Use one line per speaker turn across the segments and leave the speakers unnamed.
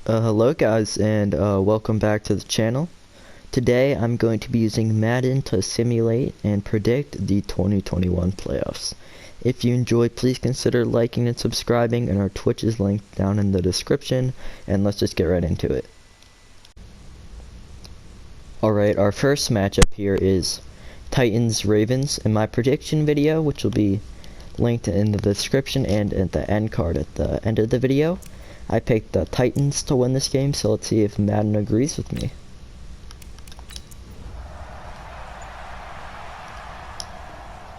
Hello guys, and welcome back to the channel. Today I'm going to be using Madden to simulate and predict the 2021 playoffs. If you enjoyed, please consider liking and subscribing, and our Twitch is linked down in the description, and let's just get right into it. Alright, our first matchup here is Titans-Ravens. In my prediction video, which will be linked in the description and at the end card at the end of the video, I picked the Titans to win this game, so let's see if Madden agrees with me.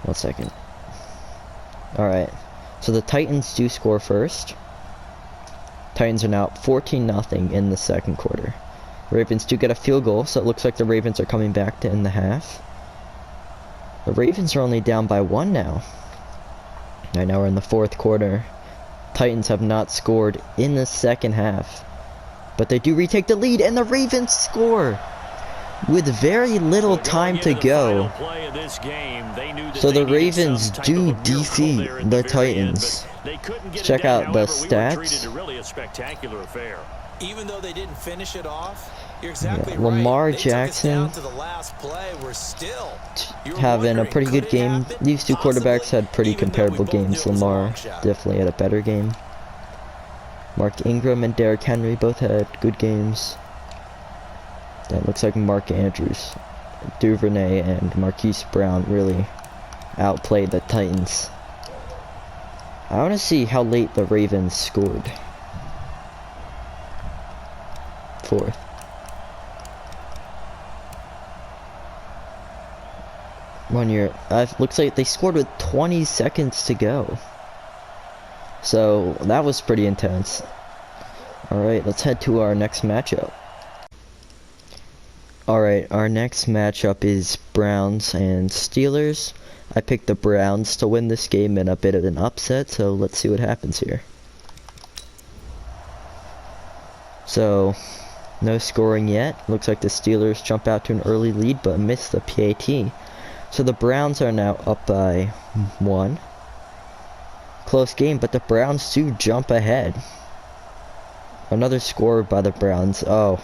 One second. Alright, so the Titans do score first. Titans are now 14-0 in the second quarter. Ravens do get a field goal, so it looks like the Ravens are coming back to end the half. The Ravens are only down by 1 now. Right now we're in the fourth quarter. Titans have not scored in the second half, but they do retake the lead, and the Ravens score with very little time to go. So the Ravens do defeat the Titans. Check out the stats.
Even though they didn't finish it off, you're
exactly Lamar Jackson having a pretty good game. These two quarterbacks had pretty comparable games. Lamar definitely had a better game. Mark Ingram and Derrick Henry both had good games. That looks like Mark Andrews, Duvernay, and Marquise Brown really outplayed the Titans. I want to see how late the Ravens scored. Fourth. Looks like they scored with 20 seconds to go. So that was pretty intense. Alright, let's head to our next matchup. Alright, our next matchup is Browns and Steelers. I picked the Browns to win this game in a bit of an upset, so let's see what happens here. So, no scoring yet. Looks like the Steelers jump out to an early lead but miss the PAT. So the Browns are now up by 1. Close game, but the Browns do jump ahead. Another score by the Browns. Oh,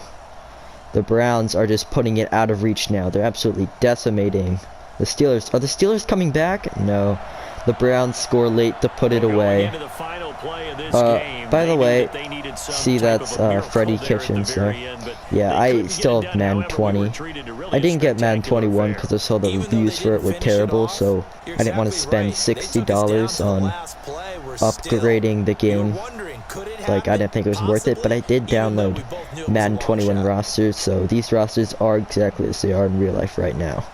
the Browns are just putting it out of reach now. They're absolutely decimating the Steelers. Are the Steelers coming back? No. The Browns score late to put it away. By the way, see, that's Freddie Kitchens there. Yeah, I still have Madden 20. I didn't get Madden 21 because I saw the reviews for it were terrible, so I didn't want to spend $60 on upgrading the game. Like, I didn't think it was worth it, but I did download Madden 21 rosters, so these rosters are exactly as they are in real life right now.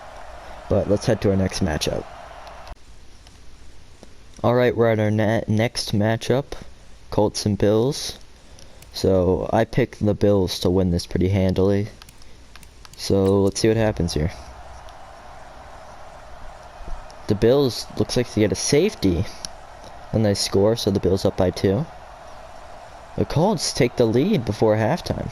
But let's head to our next matchup. Alright, we're at our next matchup, Colts and Bills. So, I picked the Bills to win this pretty handily. So, let's see what happens here. The Bills, looks like they get a safety. And they score, so the Bills up by 2. The Colts take the lead before halftime.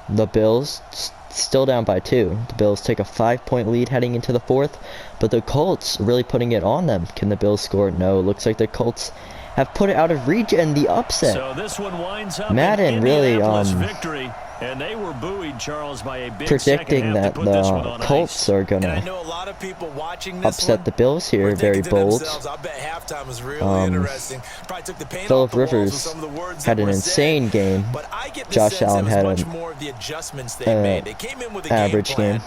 The Bills still down by 2. The Bills take a 5-point lead heading into the fourth, but the Colts really putting it on them. Can the Bills score? No. Looks like the Colts have put it out of reach, and the upset.
So this one winds up
Madden really
victory, and they were buoyed, Charles, by a big
predicting that the Colts are gonna upset the Bills here. Very bold. Phillip Rivers had an insane game. Josh Allen had an average game.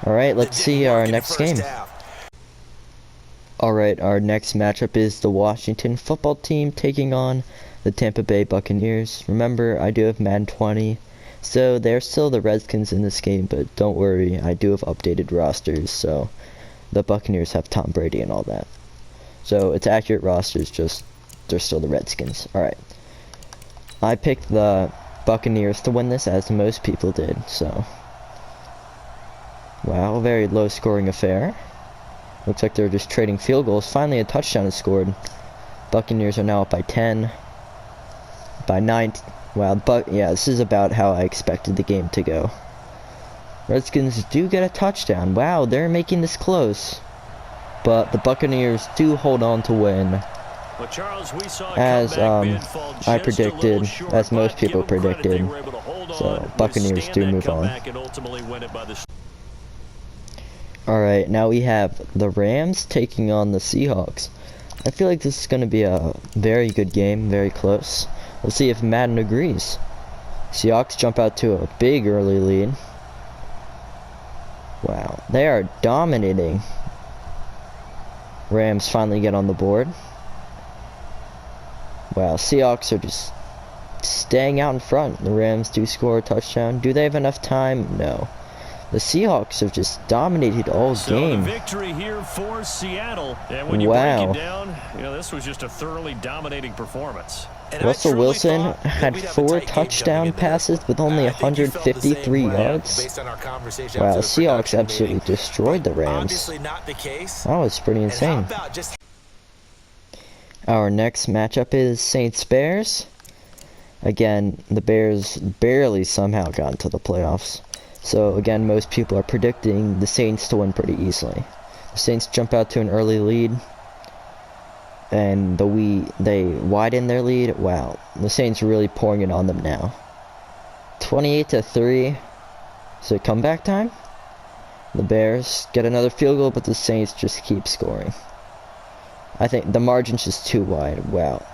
Alright, let's see our next game. Alright, our next matchup is the Washington football team taking on the Tampa Bay Buccaneers. Remember, I do have Madden 20, so they're still the Redskins in this game, but don't worry, I do have updated rosters, so the Buccaneers have Tom Brady and all that. So it's accurate rosters, just they're still the Redskins. Alright. I picked the Buccaneers to win this, as most people did, so. Wow, very low scoring affair. Looks like they're just trading field goals. Finally, a touchdown is scored. Buccaneers are now up by 10. By 9. Wow, yeah, this is about how I expected the game to go. Redskins do get a touchdown. Wow, they're making this close. But the Buccaneers do hold on to win.
Well, Charles, we saw a
as
comeback bid fall just
I
a little
predicted,
short,
as most
but
people
give them credit, they
predicted.
were able to hold
So
on,
Buccaneers
withstand
do
that
move on.
comeback, and ultimately win it by the.
All right, now we have the Rams taking on the Seahawks. I feel like this is going to be a very good game, very close. We'll see if Madden agrees. Seahawks jump out to a big early lead. Wow, they are dominating. Rams finally get on the board. Wow, Seahawks are just staying out in front. The Rams do score a touchdown. Do they have enough time? No. The Seahawks have just dominated all game.
So the victory here for Seattle. And when you
Wow.
break it down, this was just a thoroughly dominating performance.
And
Russell Wilson had
we'd have a
4
tight game
touchdown
jumping into
passes
this.
with only
I think you felt the same
153
way
yards.
based on our conversation
Wow,
after
the
the
Seahawks
production
absolutely
meeting.
destroyed the Rams.
Obviously not the case.
That was pretty
And how
insane.
about just
Our next matchup is Saints-Bears. Again, the Bears barely somehow got into the playoffs. So again, most people are predicting the Saints to win pretty easily. The Saints jump out to an early lead, and they widen their lead. Wow, the Saints are really pouring it on them now. 28-3. Is it comeback time? The Bears get another field goal, but the Saints just keep scoring. I think the margin's just too wide. Wow.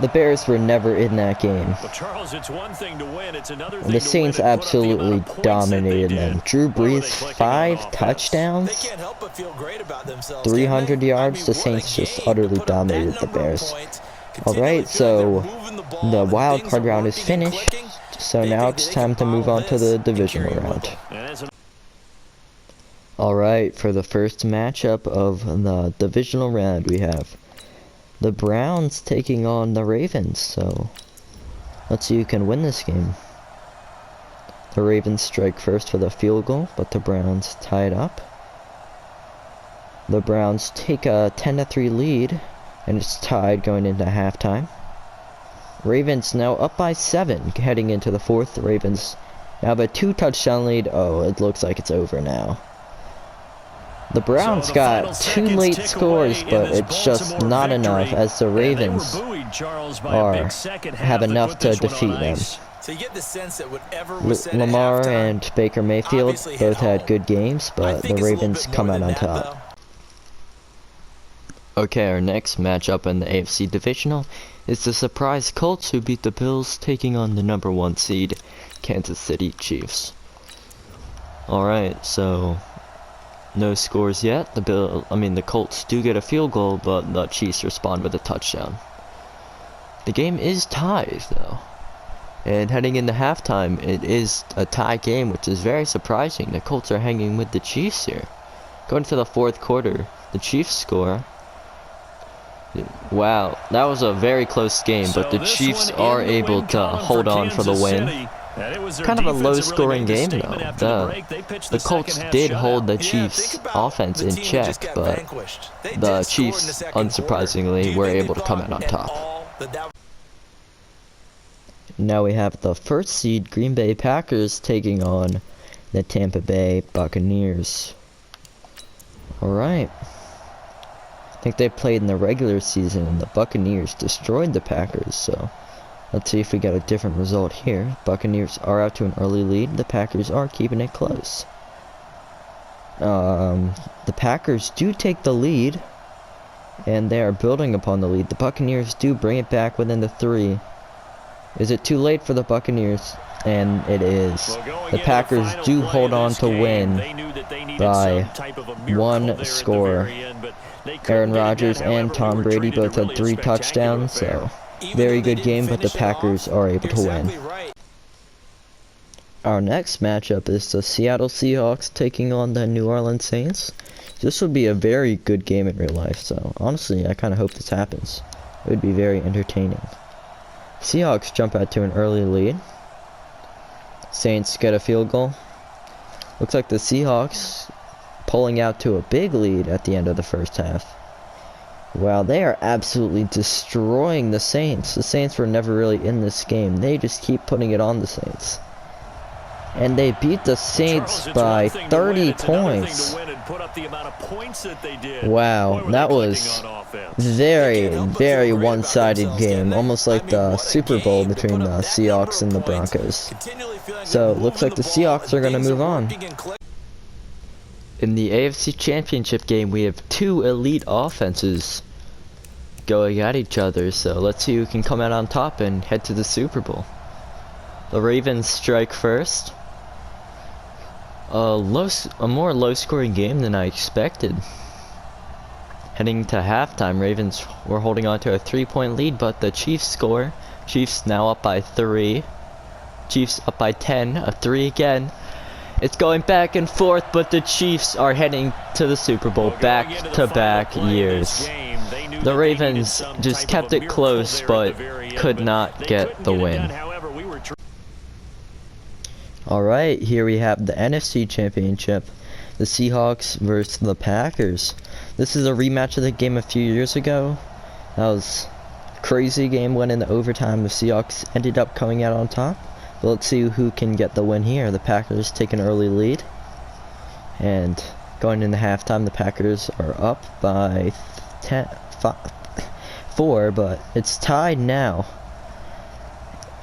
The Bears were never in that game.
Well, Charles, it's one thing to win, it's another thing
The
to
Saints
win and put up the amount
absolutely
of points that
dominated
they
them.
did.
Drew
What were they
Brees,
clicking on
5
offense?
they
touchdowns,
can't help but feel great about themselves.
300 yards. The
what a
Saints just
game
utterly
to put up that
dominated the
number of
Bears.
points,
Alright,
continually feel
so
like they're moving the ball
the
and
wild
things
card
are
round is
working and
finished.
clicking.
So
They
now
think
it's
they
time
can
to move
follow
on to
this
the
and
divisional
carry it with
round.
them.
And that's
Alright, for the first matchup of the divisional round, we have the Browns taking on the Ravens. So let's see who can win this game. The Ravens strike first with a field goal, but the Browns tie it up. The Browns take a 10-3 lead, and it's tied going into halftime. Ravens now up by 7 heading into the fourth. The Ravens now have a 2-touchdown lead. Oh, it looks like it's over now. The Browns
So the
got
final
2
seconds
late
tick
scores,
away in
but
this
it's just
Baltimore
not
victory.
enough as the
And they were
Ravens
buoyed, Charles, by a big second half
have
that
enough
put
to
this one on
defeat them.
ice.
So you get the sense that whatever was said at
Lamar
halftime
and Baker Mayfield
obviously hit
both had
home.
good games,
I
but
think
the
it's a little
Ravens
bit
come
more
out
than
on
that,
top.
though.
Okay, our next matchup in the AFC Divisional is the surprise Colts, who beat the Bills, taking on the number 1 seed Kansas City Chiefs. Alright, so no scores yet. The Colts do get a field goal, but the Chiefs respond with a touchdown. The game is tied, though. And heading into halftime, it is a tie game, which is very surprising. The Colts are hanging with the Chiefs here. Going to the fourth quarter, the Chiefs score. Wow, that was a very close game, but the Chiefs are able to hold on for the win. Kind of a low-scoring game, though. The Colts did hold the Chiefs' offense in check, but the Chiefs, unsurprisingly, were able to come out on top. Now we have the first seed Green Bay Packers taking on the Tampa Bay Buccaneers. Alright. I think they played in the regular season and the Buccaneers destroyed the Packers, so let's see if we get a different result here. Buccaneers are out to an early lead. The Packers are keeping it close. The Packers do take the lead, and they are building upon the lead. The Buccaneers do bring it back within the 3. Is it too late for the Buccaneers? And it is. The Packers do hold on to win by 1 score. Aaron Rodgers and Tom Brady both had 3 touchdowns, so very good game, but the Packers are able to win. Our next matchup is the Seattle Seahawks taking on the New Orleans Saints. This would be a very good game in real life, so honestly, I kind of hope this happens. It would be very entertaining. Seahawks jump out to an early lead. Saints get a field goal. Looks like the Seahawks pulling out to a big lead at the end of the first half. Wow, they are absolutely destroying the Saints. The Saints were never really in this game. They just keep putting it on the Saints. And they beat the Saints by 30 points.
put up the amount of points that they did.
Wow,
Boy, were
that
they
was
clicking on offense.
very one-sided game, almost like the Super Bowl between the Seahawks and the Broncos. So, looks like the Seahawks are going to move on. In the AFC Championship game, we have two elite offenses going at each other, so let's see who can come out on top and head to the Super Bowl. The Ravens strike first. A more low-scoring game than I expected. Heading to halftime, Ravens were holding on to a 3-point lead, but the Chiefs score. Chiefs now up by 3. Chiefs up by 10, a 3 again. It's going back and forth, but the Chiefs are heading to the Super Bowl back-to-back years. The Ravens just kept it close, but could not get the win. Alright, here we have the NFC Championship. The Seahawks versus the Packers. This is a rematch of the game a few years ago. That was a crazy game, went into overtime. The Seahawks ended up coming out on top. But let's see who can get the win here. The Packers take an early lead. And going into halftime, the Packers are up by 4, but it's tied now.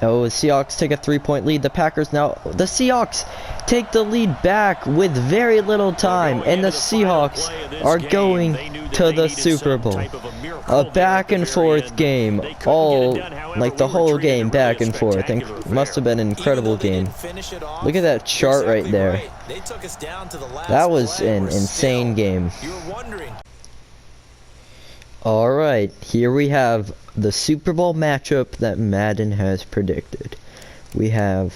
Oh, the Seahawks take a 3-point lead. The Seahawks take the lead back with very little time, and the Seahawks are going to the Super Bowl. A back and forth game, like the whole game back and forth, and must have been an incredible game. Look at that chart right there. That was an insane game. Alright, here we have the Super Bowl matchup that Madden has predicted. We have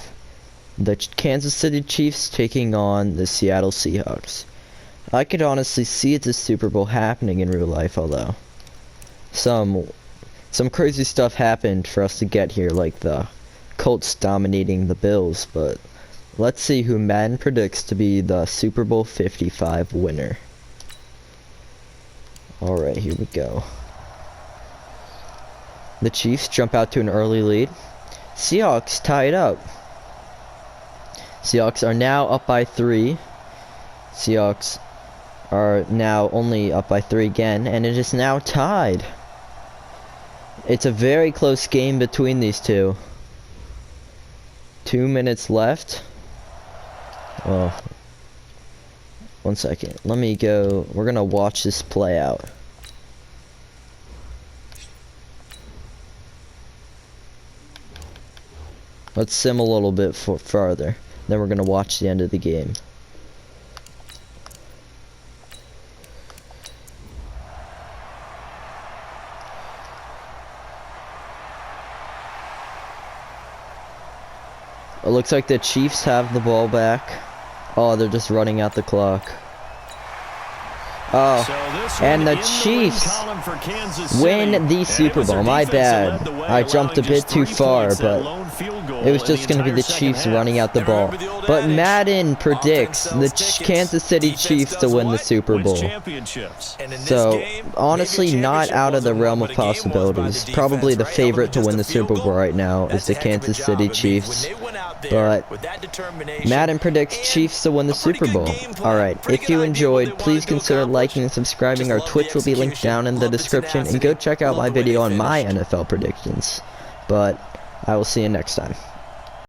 the Kansas City Chiefs taking on the Seattle Seahawks. I could honestly see the Super Bowl happening in real life, although some crazy stuff happened for us to get here, like the Colts dominating the Bills, but let's see who Madden predicts to be the Super Bowl 55 winner. Alright, here we go. The Chiefs jump out to an early lead. Seahawks tie it up. Seahawks are now up by 3. Seahawks are now only up by 3 again, and it is now tied. It's a very close game between these two. 2 minutes left. Oh. 1 second. Let me go. We're going to watch this play out. Let's sim a little bit farther. Then we're going to watch the end of the game. It looks like the Chiefs have the ball back. Oh, they're just running out the clock. Oh, and the Chiefs win the Super Bowl. My bad. I jumped a bit too far, but it was just going to be the Chiefs running out the ball. But Madden predicts the Kansas City Chiefs to win the Super Bowl. So, honestly, not out of the realm of possibilities. Probably the favorite to win the Super Bowl right now is the Kansas City Chiefs. But Madden predicts Chiefs to win the Super Bowl. Alright, if you enjoyed, please consider liking and subscribing. Our Twitch will be linked down in the description, and go check out my video on my NFL predictions. But I will see you next time.